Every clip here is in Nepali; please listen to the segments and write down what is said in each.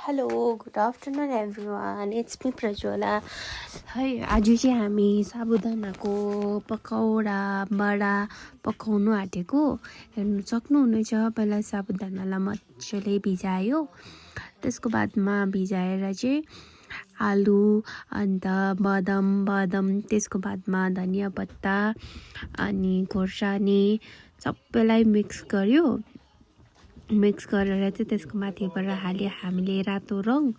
Hello good afternoon everyone it's me Prajwala है। आज चाहिँ हामी साबुदानाको पकौडा बडा पकाउनु आँटेको हेर्नु सक्नुहुनेछ। पहिला साबुदानालाई मजाले भिजायो, त्यसको बादमा भिजाएर चाहिँ आलु अन्त बदाम त्यसको बादमा धनिया पत्ता अनि खोर्सानी सबैलाई मिक्स गर्यो। मिक्स गरेर चाहिँ त्यसको माथिबाट हाल्यो हामीले रातो रङ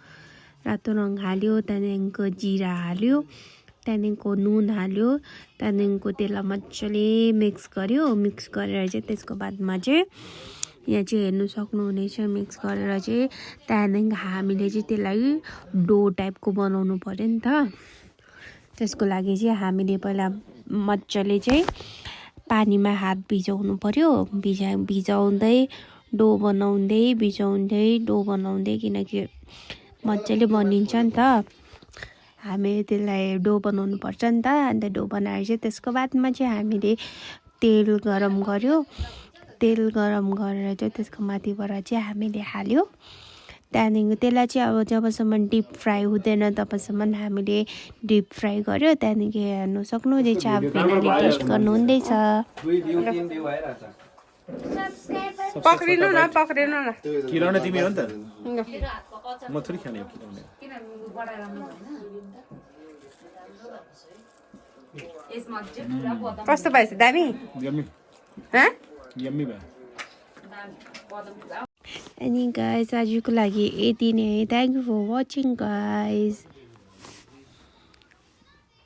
हाल्यो, त्यहाँदेखिको जिरा हाल्यो, त्यहाँदेखिको नुन हाल्यो, त्यहाँदेखिको त्यसलाई मजाले मिक्स गर्यो। मिक्स गरेर चाहिँ त्यसको बादमा चाहिँ यहाँ चाहिँ हेर्नु सक्नुहुनेछ, मिक्स गरेर चाहिँ त्यहाँदेखि हामीले चाहिँ त्यसलाई डो टाइपको बनाउनु पर्यो नि त। त्यसको लागि चाहिँ हामीले पहिला मजाले चाहिँ पानीमा हात भिजाउनु पर्यो। भिजाउँदै डो बनाउँदै किनकि मजाले बनिन्छ नि त। हामीले त्यसलाई डो बनाउनु पर्छ नि त। अन्त डो बनाएर चाहिँ त्यसको बादमा चाहिँ हामीले तेल गरम गर्यो। तेल गरम गरेर चाहिँ त्यसको माथिबाट चाहिँ हामीले हाल्यो। त्यहाँदेखि त्यसलाई चाहिँ अब जबसम्म डिप फ्राई हुँदैन तबसम्म हामीले डिप फ्राई गर्यो। त्यहाँदेखि हेर्नु सक्नुहुँदैछ, बिनाले टेस्ट गर्नुहुँदैछ। पक्रिनु न किराउन तिमी हो नि त, म थोरै खाने किराउन। कस्तो भएछ? दामी यम्मी भयो। अनि गाइस आजको लागि यति नै। Thank you for watching guys.